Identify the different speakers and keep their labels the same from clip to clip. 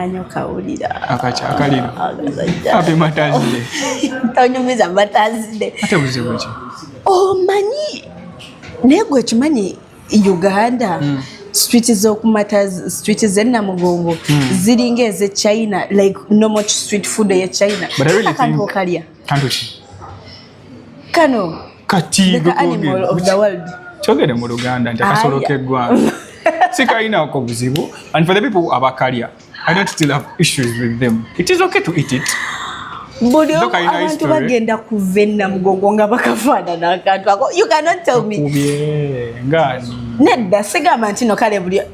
Speaker 1: Anyo kawulira.
Speaker 2: Akacha akaliro. Happy Mother's Day.
Speaker 1: Tonyumiza Mother's Day.
Speaker 2: Ate buzibu ki?
Speaker 1: Manyi negwe kimanyi Uganda streets z'okumatters streets z'Namugongo ziringa eze China like normal street food ya China.
Speaker 2: But I really think
Speaker 1: kalya.
Speaker 2: Kantu ki?
Speaker 1: Kano.
Speaker 2: Kati
Speaker 1: the animal of the world.
Speaker 2: Chogere mu Luganda nti akasoloke eggwanga. Sikaina ko buzibu. And for the people who abakalya, I don't still have issues with them. It is okay to eat it.
Speaker 1: Budi abantu bagenda kuva Namugongo nga bakafaanana akantu ako. You cannot tell me.
Speaker 2: Kubye ngani.
Speaker 1: Nedda sigamba nti no kale bulya.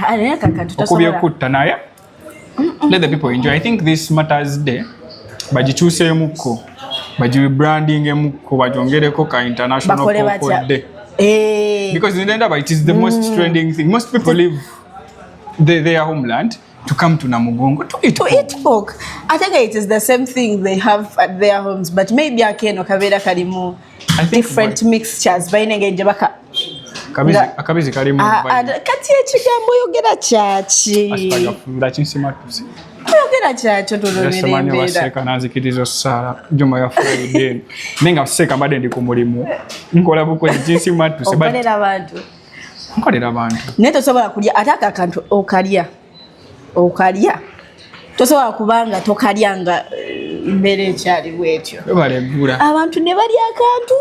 Speaker 1: Ane kakantu
Speaker 2: tosobola. Kubye kutta naye. Let the people enjoy. I think this Mother's Day bagikyuseemuko. Bagibrandingemuko bajongereko ka international Cocoa Day. Because in the end of it is the most trending thing. Most people leave their homeland to come to Namugongo to eat pork.
Speaker 1: I think it is the same thing they have at their homes, but maybe akeno kavera kalimu different mixtures. Bainenge baka
Speaker 2: akabizi kalimu
Speaker 1: kati ekigambo yogera chachi.
Speaker 2: Astagfirullah kinsimatusi.
Speaker 1: Yogera chachi tolonere
Speaker 2: mbera. Waseka nazikirizo sala juma ya Friday. Nenga seka mbade ndi ku mulimu. Nkola buko kinsimatusi.
Speaker 1: Okolera abantu.
Speaker 2: Nkolera abantu.
Speaker 1: Neto sobola kulya ataka akantu okalya. Tosobola kubanga tokalyanga mbere ekyali bwetyo.
Speaker 2: Balegura.
Speaker 1: Abantu ne balya akantu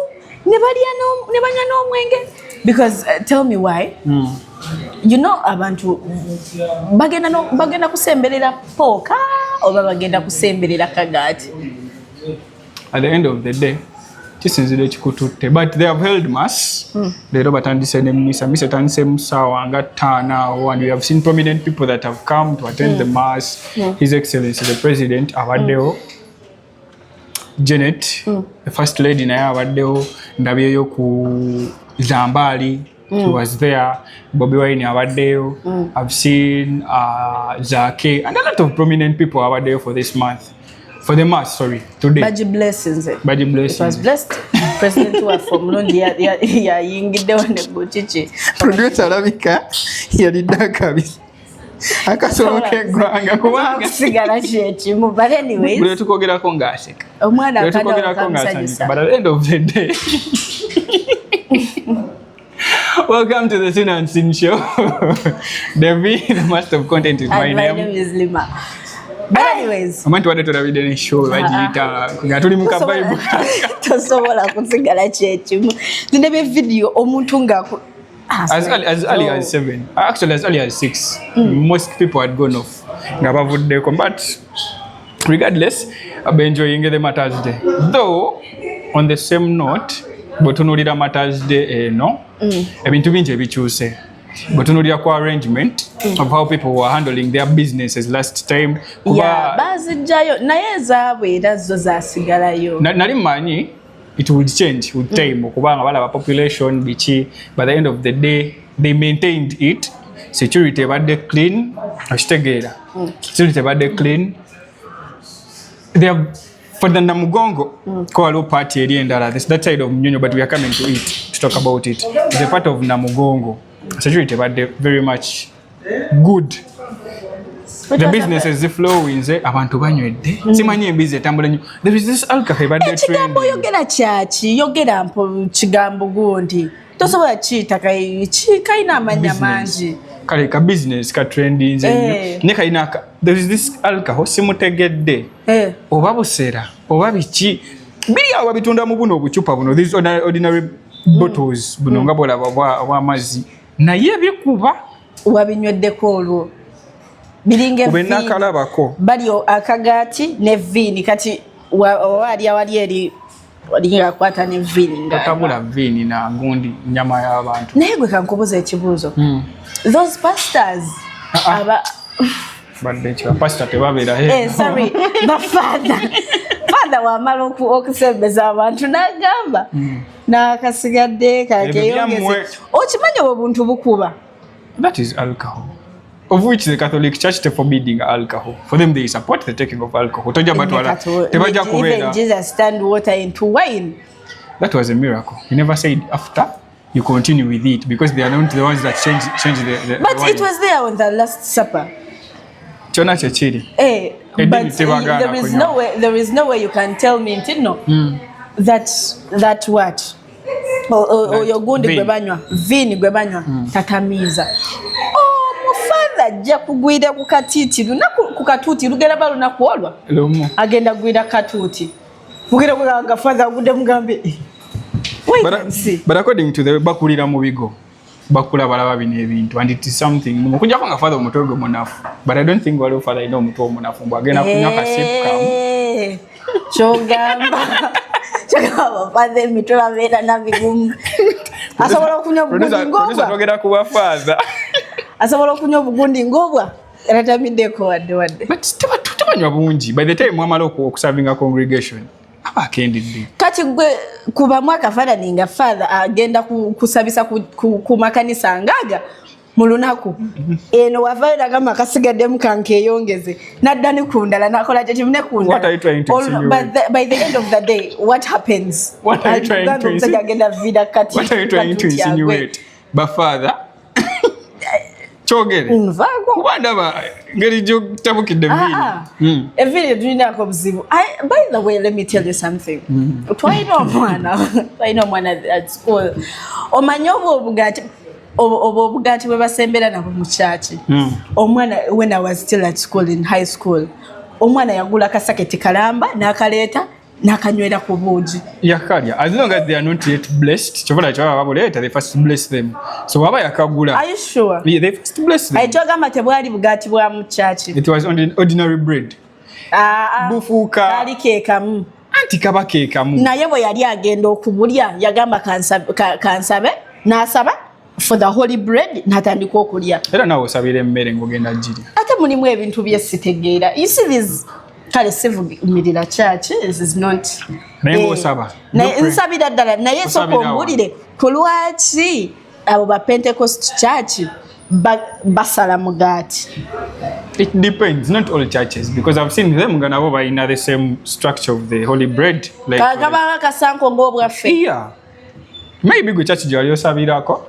Speaker 1: ne banya n'omwenge. Because tell me why. You know abantu bagenda kusemberera poka oba bagenda kusemberera kagati.
Speaker 2: At the end of the day, kisinzire kikututte, but they have held mass. Leero batandise ne misa tandise musawa nga ttaano, and we have seen prominent people that have come to attend the mass. His Excellency the President abaddewo. Janet, the First Lady naye abaddewo, ndabyeyo ku Zambali. He was there. Bobby Wine abaddeyo. I've seen Zake and a lot of prominent people abaddeyo for this month. For the mass, sorry, today.
Speaker 1: Baji blessings.
Speaker 2: Baji blessings.
Speaker 1: It was blessed. President wa from Londi ya yingide wane buchichi.
Speaker 2: Producer Labika yalidda kabisa. Akasoloke gwanga kubanga
Speaker 1: sigala chechi mu, but anyways.
Speaker 2: Bule tukogerako ngaseka.
Speaker 1: Omwana akanda kamusajisa.
Speaker 2: But at the end of the day. Welcome to the Sin and Sin Show. Debbie, the master of content is my name.
Speaker 1: My name is Lima. But anyways,
Speaker 2: amantu wade tulabide show bajiita nga tuli mu Bible.
Speaker 1: Tosobola kusigala chechi. Ndebe video omuntu nga
Speaker 2: as early as 7, actually as early as 6. Most people had gone off. Nga bavuddeko, but regardless, I'm enjoying the Mother's Day. Though on the same note, botunulira Mother's Day ebintu bingi ebikyuse. Botunulira ku arrangement of how people were handling their businesses last time.
Speaker 1: Yeah, bazijjayo naye zaabwe era zo zasigalayo.
Speaker 2: Nali manyi it would change with time kubanga balaba population biki. By the end of the day they maintained it. Security ebadde clean. Ashitegeera. Security ebadde clean. They have for the Namugongo, call party eri endala. That's that side of Mnyonyo, but we are coming to it to talk about it. It's a part of Namugongo. Security, but they're very much good. The businesses is flowing. Abantu banywedde. Simanyi embizi etambula nnyo. There is this alcohol but they trend.
Speaker 1: Kigambo yogera chachi, yogera mpo kigambo gundi. Tosobola chita kaina amanya mangi.
Speaker 2: Kale ka business ka trending nze ne kaina there is this alcohol simutegedde oba busera oba biki bili awo bitunda mu buno obucupa buno these ordinary bottles buno nga bolaba bwa amazi naye bikuba
Speaker 1: wabinywedeko olwo biringe
Speaker 2: kubena kalabako
Speaker 1: bali akagati ne vini kati wali eri walinga kwata ne vini
Speaker 2: ngatabula vini na gundi nyama y'abantu
Speaker 1: naye gwe kankubuza ekibuuzo those pastors
Speaker 2: pastor tebabera
Speaker 1: sorry the father wamala okusembeza abantu n'agamba n'akasigadde kakeyongeze okimanyi obuntu bukuba.
Speaker 2: That is alcohol, of which the Catholic Church is forbidding alcohol. For them, they support the taking of alcohol.
Speaker 1: Even Jesus turned water into wine.
Speaker 2: That was a miracle. He never said after. you continue with it because they are not the ones that change the
Speaker 1: But
Speaker 2: the
Speaker 1: it was there on the Last Supper.
Speaker 2: Chona chechiri.
Speaker 1: But there is no way you can tell me no that what oyo gundi gwebanywa vini gwebanywa tatamiza father ajja kugwira ku katiti ku katuuti lugera baluna kuolwa agenda gwira katuuti mugera kuganga father agudde mugambe
Speaker 2: but according to the bakulira mu bigo bakula balaba bino ebintu and it is something mukujja ko nga father omutogo munafu but I don't think waliwo father ino omutogo munafu mbagenda kunywa kasip kamu
Speaker 1: chogamba father mitola veda na bigumu asobola kunywa bugundi ngobwa
Speaker 2: togera kuba father
Speaker 1: asobola kunywa bugundi ngobwa eratamideko wadde
Speaker 2: but tebanywa bungi by the time mwamala okusavinga congregation abakendidde
Speaker 1: kati gwe kuba mwaka father ninga father agenda kusabisa ku makanisa ngaga mu lunaku eno wavaira kama kasigadde mukanke yongeze naddani kundala nakola kyemune kundala.
Speaker 2: What are you trying to insinuate?
Speaker 1: By the end of the day what happens?
Speaker 2: What are you trying to insinuate? But father chogere kubandaba ngeri jo tabukidde vini
Speaker 1: evili dunako obuzibu. By the way, let me tell you something. Twalina omwana at school omanyi obugati bwe basembera nabo mu church. Omwana when I was still at school in high school omwana yagula kasaketi kalamba n'akaleeta n'akanywera ku buugi
Speaker 2: yakalya as long as they are not yet blessed chobola chaba baboleta they first bless them so baba yakagula.
Speaker 1: Are you sure?
Speaker 2: Yeah, they first bless them.
Speaker 1: Aitogamba tebwali bugati bwa mu church.
Speaker 2: It was ordinary bread. Bufuka
Speaker 1: kali kekamu
Speaker 2: anti kaba kekamu
Speaker 1: naye bwe yali agenda okubulya yagamba kansabe n'asaba for the holy bread natandika okulya
Speaker 2: era nawe osabira emmere ng'ogenda giri
Speaker 1: ate mulimu ebintu byesitegeera. You see this kale sivumirira church is not
Speaker 2: naye osaba
Speaker 1: nsabira ddala naye soko mbulire kulwaki abo ba Pentecost church basala mugati.
Speaker 2: It depends, not all churches, because I've seen them nabo bayina the same structure of the holy bread like
Speaker 1: kagaba kasanko ng'obwaffe.
Speaker 2: Yeah, maybe go church jali osabirako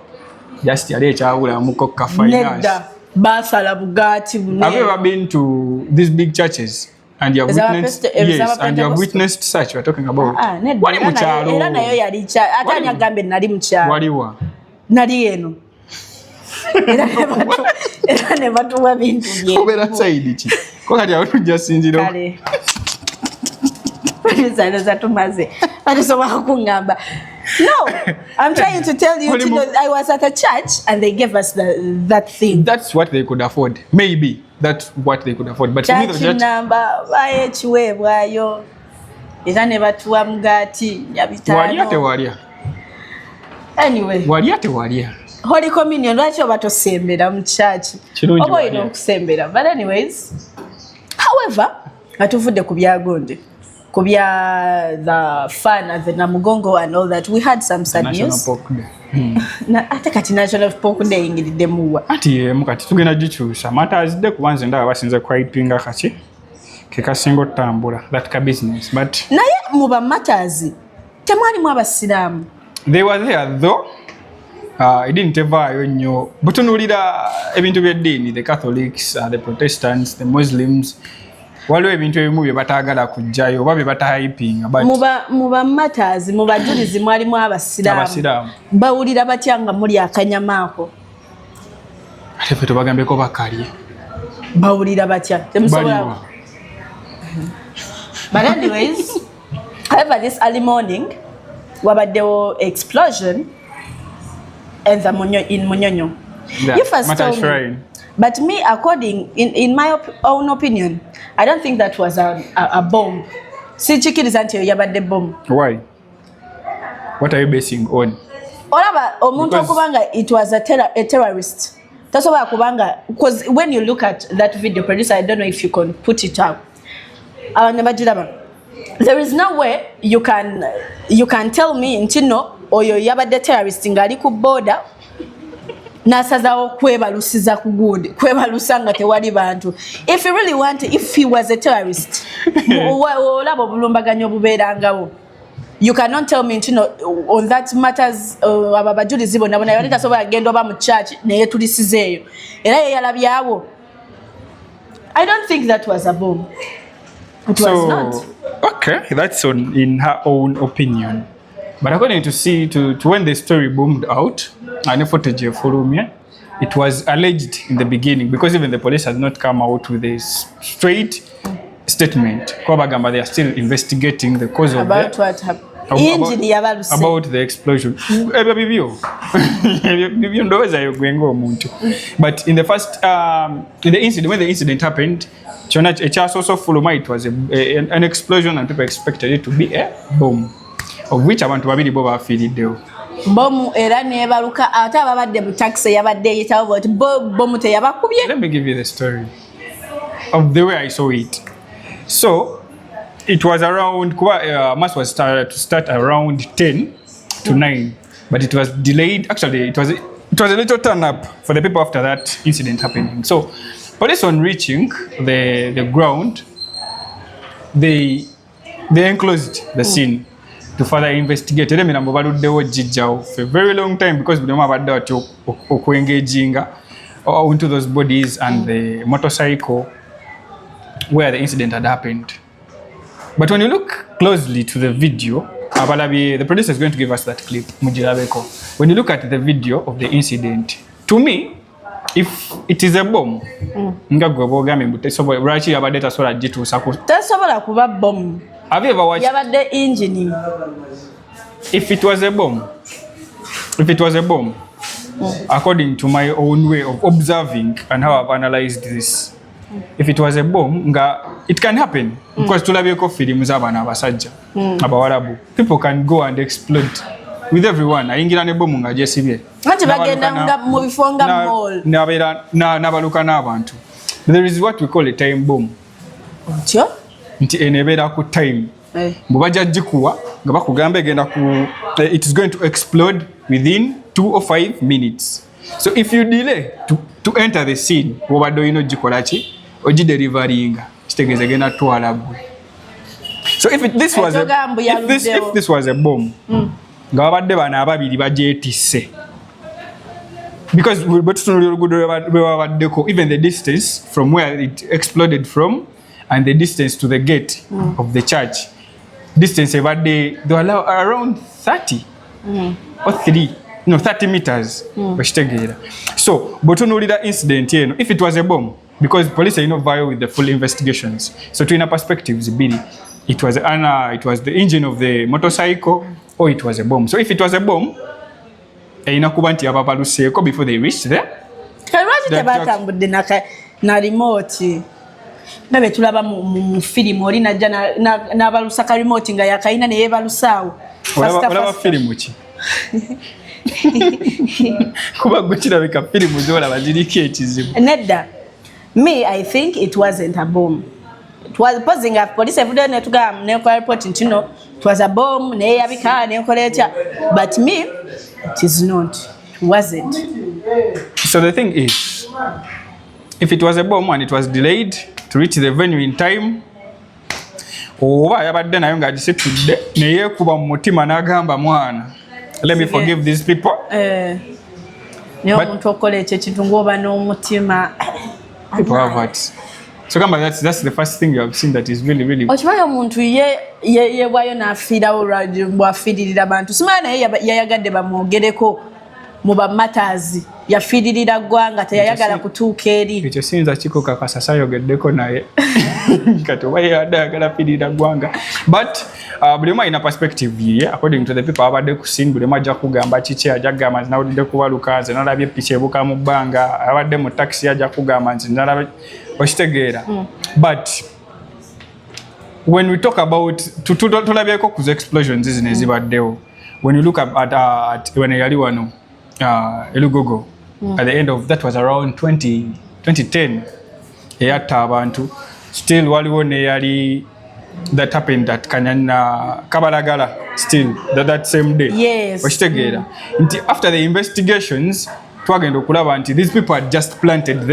Speaker 2: just yali ekyabula muko ka finance
Speaker 1: nedda basala bugati bune.
Speaker 2: Have you ever been to these big churches and you have witnessed and you have witnessed such we're talking about wali mu kyalo
Speaker 1: era nayo yali atanya gambe nali mu kyalo
Speaker 2: waliwa
Speaker 1: nali eno era ne batuwa bintu bye
Speaker 2: obera side ki ko kati awo tujja sinziro
Speaker 1: kale Zana zatumaze atisobola kungamba. No, I'm trying to tell you, I was at a church and they gave us that thing.
Speaker 2: That's what they could afford. Maybe that's what they could afford. But
Speaker 1: church number baye chiwebwayo era ne batuwa mugati ya bitano.
Speaker 2: Walia te walia.
Speaker 1: Anyway.
Speaker 2: Walia te walia.
Speaker 1: Holy Communion lwaki obatosembera mu church. Obo ino okusembera. But anyways, however, atuvudde ku byagonde. Kubya the fun at the Namugongo and all that. We had some sad news.
Speaker 2: National Pork Day.
Speaker 1: Ate kati National Pork Day ingilidde muwa.
Speaker 2: Ati mukati tugenda gikyusa. Martyrs Day kubanze ndaba basinze kwayipinga kaki. Kekasinga otambula. That ka business. But
Speaker 1: naye mu ba Martyrs temwalimu abasiraamu.
Speaker 2: They were there though. It didn't ever nnyo. Butunulira ebintu by'eddiini, the Catholics, the Protestants, the Muslims. Waliwo ebintu ebimu bye bataagala kujjayo oba bye batahayipinga.
Speaker 1: Mu ba Martyrs mu bajulizi mwalimu abasiraamu. Bawulira batya nga muli akanyama ako?
Speaker 2: Ate ffe tubagambeko bakalye.
Speaker 1: Bawulira batya? Temusobola. But anyways, however, this early morning, wabaddewo explosion in Munyonyo.
Speaker 2: Yeah,
Speaker 1: you first told me. But me, according, in my own opinion, I don't think that was a bomb. Si chikiriza nti yabadde bomb.
Speaker 2: Why? What are you basing on?
Speaker 1: Olaba omuntu okubanga it was a terrorist. Tasobola kubanga, because when you look at that video, producer, I don't know if you can put it up. There is no way you can tell me ntino oyo yabadde terrorist ngali ku border. Nasazawo kwebalusiza ku gundi kwebalusa nga tewali bantu. If you really want, if he was a terrorist olaba obulumbaganyo bubeerangawo you cannot tell me on that matters abajulizi bonna bonna yali tasobola genda oba mu church naye tulisizeeyo era yeyalabyawo. I don't think that was a bomb. It was not.
Speaker 2: Okay, that's in her own opinion. But according to when the story boomed out, and footage of Fulumia, it was alleged in the beginning, because even the police has not come out with a straight statement. Kwabagamba, they are still investigating the cause of
Speaker 1: what happened. About
Speaker 2: the explosion. But in the first, in the incident, when the incident happened, it was an explosion, and people expected it to be a bomb, of which abantu babiri bo bafiiriddewo.
Speaker 1: Bomb era nebaluka ate ababadde mu taxi yabadde yitawo boti bomb teyabakubye.
Speaker 2: Let me give you the story of the way I saw it. So it was around mass was to start around 10 to 9, but it was delayed. Actually, it was a little turn up for the people after that incident happening. So police, on reaching the ground, they enclosed the scene to further investigate. For a very long time, because we don't have that engaging into those bodies and the motorcycle where the incident had happened. But when you look closely to the video, the producer is going to give us that clip. When you look at the video of the incident, to me, if it is a bomb, have you ever watched? If it was a bomb, according to my own way of observing and how I've analyzed this, if it was a bomb, it can happen, because tulabeko films abana abasajja abawarabu, people can go and explode with everyone. Ayingira ne bomb nga jesibye
Speaker 1: ati bagenda nga mu bifonga mall
Speaker 2: nabaluka n'abantu. There is what we call a time bomb.
Speaker 1: Ntyo
Speaker 2: nti enebeera ku time bwebajja gikuwa nga bakugamba egenda it is going to explode within 2 or 5 minutes. So if you delay to enter the scene, wobadde olina ogikola ki ogideliveringa kitegeeza egenda twala gwe. So if this was a bomb, nga babadde bano ababiri bagyetisse, because bwetutunulira oluguudo lwebabaddeko, even the distance from where it exploded from and the distance to the gate of the church, distance ebadde they were around 30 or 30 meters. So bwetutunulira incident eno, if it was a bomb, because police are not viable with the full investigations, so to inner perspectives bili, it was the engine of the motorcycle or it was a bomb. So if it was a bomb, erina kuba nti ababaluseeko before they reached there.
Speaker 1: Lwaki tebatambudde na remote nga bwe tulaba mu firimu, oli najja n'abalusa ka remote nga yakayina ne yeebalusaawo.
Speaker 2: Olaba firimu ki? Kuba gwe kirabika firimu zolaba ziriko ekizibu.
Speaker 1: Nedda, me I think it wasn't a bomb. It was posing of police every day netugamba nekola report nti no, it was a bomb neyabika nekola etya, but me it is not. It wasn't.
Speaker 2: So the thing is, if it was a bomb and it was delayed to reach the venue in time, oba yabadde nayo nga gisetudde neyeekuba mu mutima n'agamba mwana, let me forgive these people.
Speaker 1: Niyo omuntu okola ekyo ekintu ng'oba n'omutima.
Speaker 2: People have hearts. So that's the first thing you have seen that is really.
Speaker 1: Okimanyi omuntu yeebwayo n'afiirawo bw'afiiririra abantu. Simanyi naye yayagadde bamwogereko mu bamatazi, yafiiririra ggwanga, teyayagala kutuuka eri.
Speaker 2: Ekyo siyinza kikukakasa sayogeddeko naye kati oba yayagala fiiririra ggwanga. But buli omu alina perspective ye, according to the people abadde ku scene, buli omu ajja kugamba kiki, ajja kugamba nti nawulidde kubaluka, nze nalabye ppiki ebuuka mu bbanga, abadde mu taxi ajja kugamba nti nalabye, okitegeera. But when we talk about tulabyeko ku explosions zino ezibaddewo, when you look at when yali wano Elugogo, at the end of that was around 2010, eyatta abantu, still waliwo neyali that happened at Kanyana Kabalagala, still that same day.
Speaker 1: Yes.
Speaker 2: Okitegeera nti after the investigations twagenda okulaba nti these people had just planted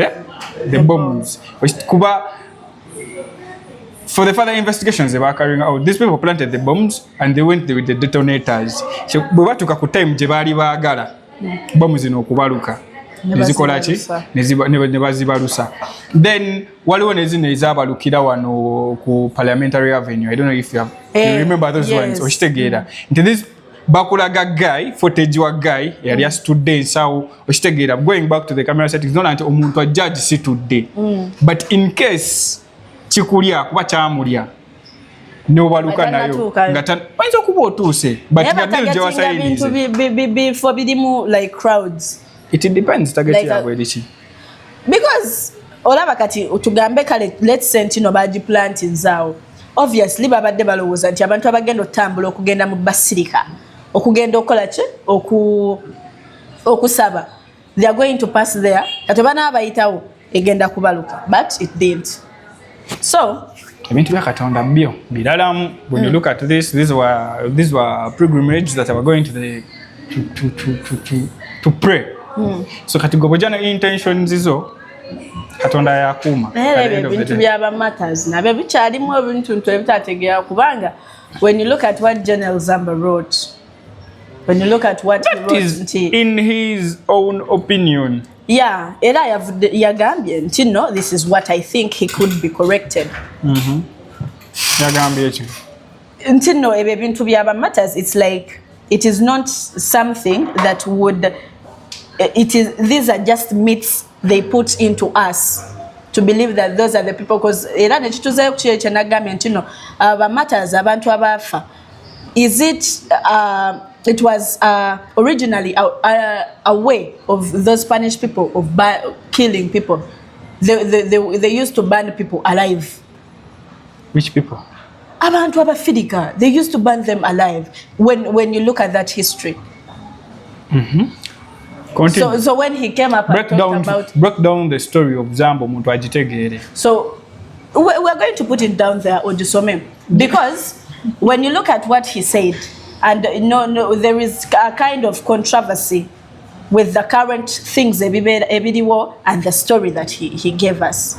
Speaker 2: the bombs. Kuba for the further investigations they were carrying out, these people planted the bombs and they went there with the detonators. So bwe batuuka ku time gye baali baagala bomu zino okubaluka nezikola ki ne bazibalusa. Then waliwo nezino ezaabalukira wano ku Parliamentary Avenue. I don't know if you remember those ones. Okitegeera nti this bakulaga guy footage wa guy yali asitudde ensawo okitegeera going back to the camera settings nona nti omuntu ajjaji situdde but in case kikulya kuba kyamulya n'obaluka nayo nga bayinza okuba otuuse but nga gyewasayirize
Speaker 1: before birimu like crowds.
Speaker 2: It depends target yabwe eriki
Speaker 1: because olaba kati tugambe kale let's say ntino bagiplant nzaawo obviously babadde balowooza nti abantu abagenda otambula okugenda mu basirika okugenda okola ki okusaba they are going to pass there kati bana abayitawo egenda kubaluka but it didn't. So
Speaker 2: ebintu bya Katonda byo biralamu. When you look at this, these were pilgrimages that were going to the to pray. So kati gobojana intentions izo Katonda yakuuma.
Speaker 1: Ebintu by'aba Martyrs nabyo bikyalimu ebintu ebitategeera kubanga when you look at what General Zamba wrote, when you look at what
Speaker 2: that
Speaker 1: he wrote
Speaker 2: is in his own opinion.
Speaker 1: Yeah, era yagambye nti no, this is what I think he could be corrected.
Speaker 2: Yagambye ki
Speaker 1: nti no ebyo ebintu by'aba Martyrs, it's like it is not something that would these are just myths they put into us to believe that those are the people, because era nekituzeyo kukiyo nagambye nti no aba Martyrs abantu abafa is it was originally a way of those Spanish people of killing people. They used to burn people alive.
Speaker 2: Which people?
Speaker 1: Abantu abafirika, they used to burn them alive when you look at that history. So when he came up
Speaker 2: break down the story of Zambo muntu agitegeere.
Speaker 1: So we're going to put it down there Odusome, because when you look at what he said, and no there is a kind of controversy with the current things ebiriwo and the story that he gave us.